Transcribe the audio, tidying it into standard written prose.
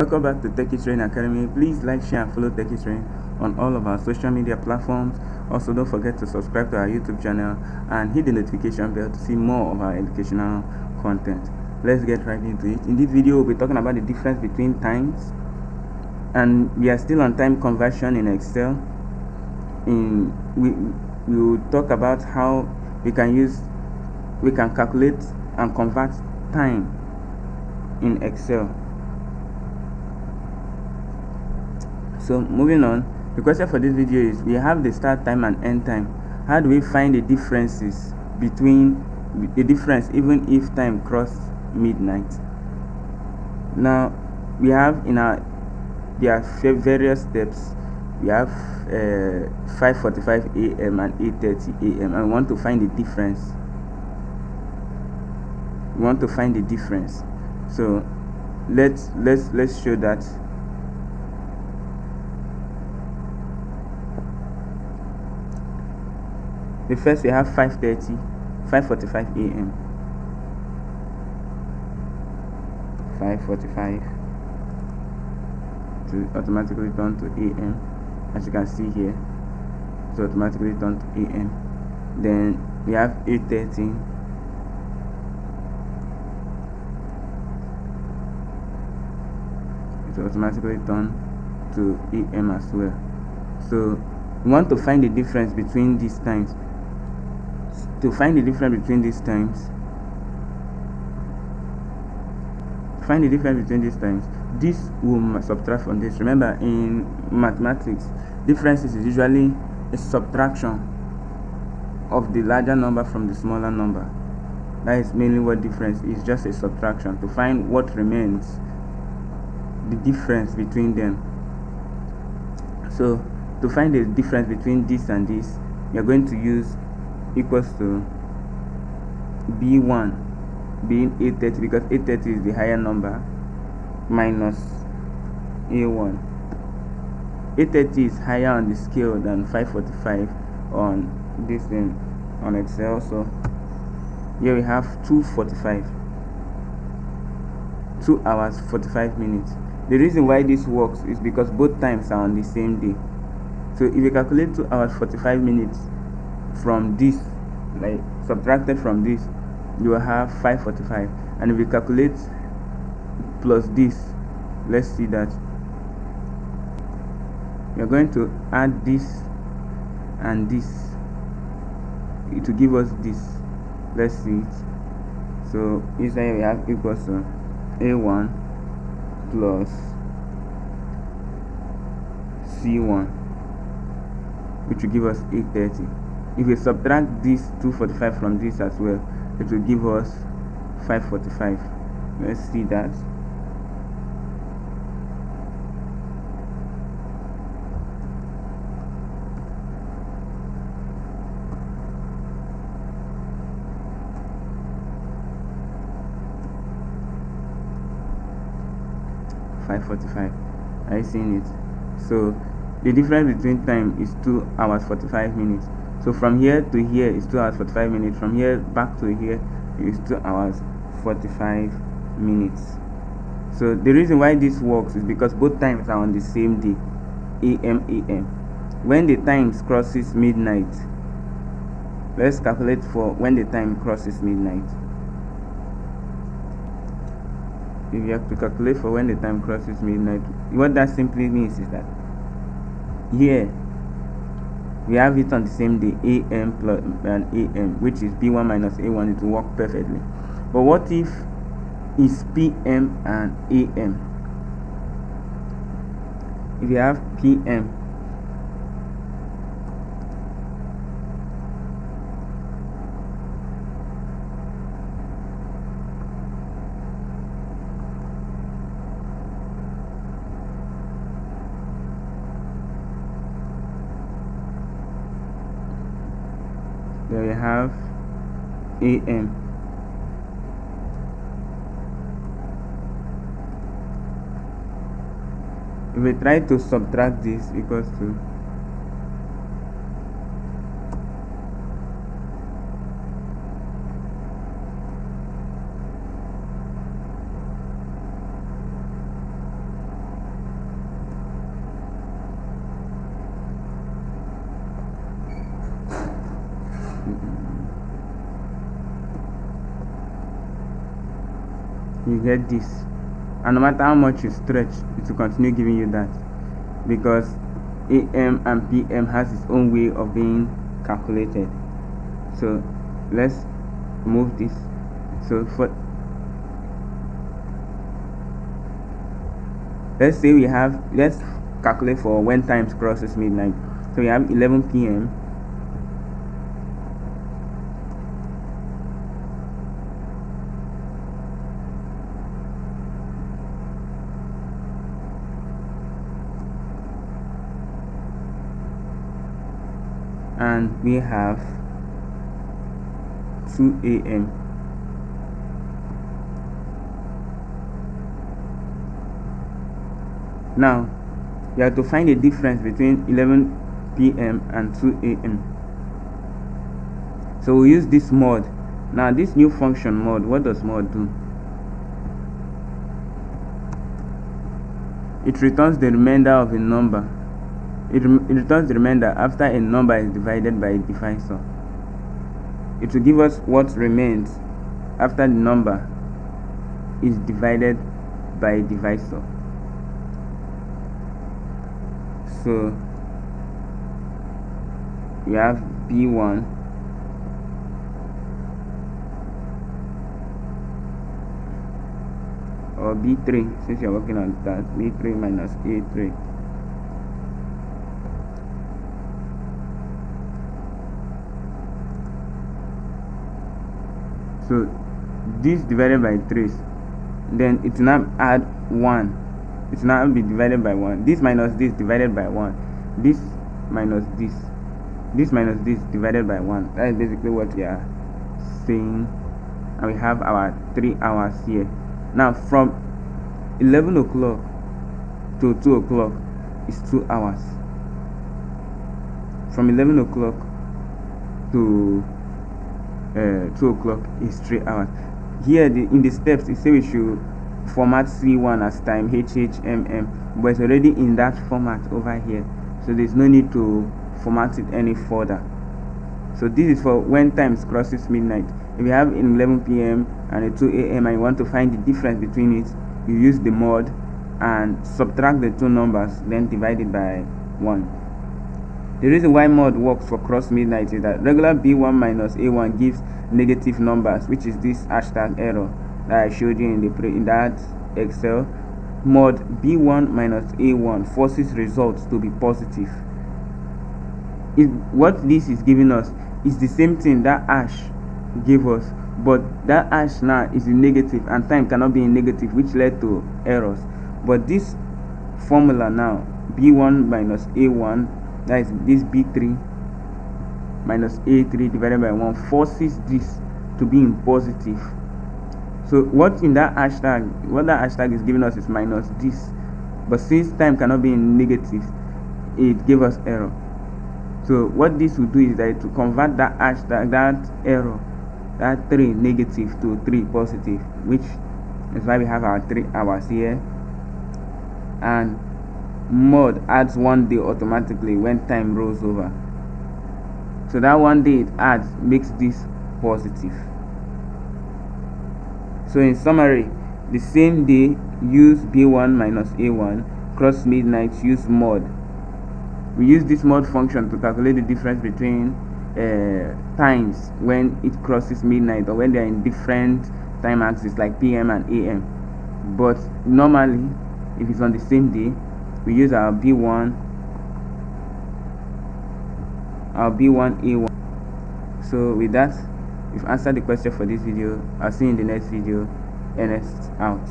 Welcome back to Techie Train Academy. Please like, share, and follow Techie Train on all of our social media platforms. Also, don't forget to subscribe to our YouTube channel and hit the notification bell to see more of our educational content. Let's get right into it. In this video, we'll be talking about the difference between times, and we are still on time conversion in Excel. We will talk about how we can calculate and convert time in Excel. So moving on, the question for this video is, we have the start time and end time. How do we find the differences between the difference even if time crossed midnight? Now we have there are various steps. We have 5:45 a.m. and 8:30 a.m. and we want to find the difference. So let's show that. The first we have 5:45 a.m. 5:45 to automatically turn to a.m. as you can see here, so automatically turn to a.m. Then we have 8:30. It will automatically turn to a.m. as well. So we want to find the difference between these times. To find the difference between these times, this will subtract from this. Remember, in mathematics, differences is usually a subtraction of the larger number from the smaller number. That is mainly what difference is, just a subtraction to find what remains, the difference between them. So to find the difference between this and this, we are going to use equals to B1 being 8:30, because 8:30 is the higher number, minus A1. 8:30 is higher on the scale than 5:45 on this thing on Excel. So here we have 2:45, 2 hours 45 minutes. The reason why this works is because both times are on the same day. So if you calculate 2 hours 45 minutes from this, like subtracted from this, you will have 5:45. And if you calculate plus this, let's see that we are going to add this and this, it will give us this. Let's see it. So inside we have equals to A1 plus C1, which will give us 8:30. If we subtract this 2:45 from this as well, it will give us 5:45. Let's see that. $5:45. Are you seeing it? So the difference between time is 2 hours 45 minutes. So from here to here is 2 hours 45 minutes. From here back to here is 2 hours 45 minutes. So the reason why this works is because both times are on the same day, AM. When the times crosses midnight, let's calculate for when the time crosses midnight. If you have to calculate for when the time crosses midnight, what that simply means is that here we have it on the same day, AM plus an AM, which is B1 minus A1. It will work perfectly. But what if it's PM and AM? If you have PM, there we have AM. If we try to subtract this, equals to you get this, and no matter how much you stretch, it will continue giving you that, because AM and PM has its own way of being calculated. So let's move this. So for let's say let's calculate for when times crosses midnight. So we have 11 p.m. and we have 2 a.m. Now you have to find a difference between 11 p.m. and 2 a.m. So we use this mod. Now this new function mod, what does mod do? It returns the remainder of a number. It returns the remainder after a number is divided by a divisor. It will give us what remains after the number is divided by a divisor. So we have B1 or B3, since you're working on that, B3 minus A3. So this divided by 3, then it will now add 1. It will now be divided by 1. This minus this divided by 1. This minus this. This minus this divided by 1. That is basically what we are saying. And we have our 3 hours here. Now from 11 o'clock to 2 o'clock is 2 hours. From 11 o'clock to 2 o'clock is 3 hours. Here in the steps it says we should format C1 as time HHMM, but it's already in that format over here, so there's no need to format it any further. So this is for when times crosses midnight. If you have an 11 p.m. and a 2 a.m. and you want to find the difference between it, you use the mod and subtract the two numbers, then divide it by 1. The reason why mod works for cross midnight is that regular B1 minus A1 gives negative numbers, which is this hashtag error that I showed you in that Excel. Mod B1 minus A1 forces results to be positive. What this is giving us is the same thing that hash gave us, but that hash now is in negative and time cannot be in negative, which led to errors. But this formula now, B1 minus A1, that is this B3 minus A3 divided by 1, forces this to be in positive. So what that hashtag is giving us is minus this, but since time cannot be in negative, it gave us error. So what this will do is that to convert that hashtag, that error, that 3 negative to 3 positive, which is why we have our 3 hours here. And mod adds 1 day automatically when time rolls over. So that 1 day it adds makes this positive. So in summary, the same day use B1 minus A1, cross midnight use mod. We use this mod function to calculate the difference between times when it crosses midnight or when they are in different time axes like PM and AM. But normally, if it's on the same day, we use our B1 A1. So with that, we've answered the question for this video. I'll see you in the next video. Ernest out.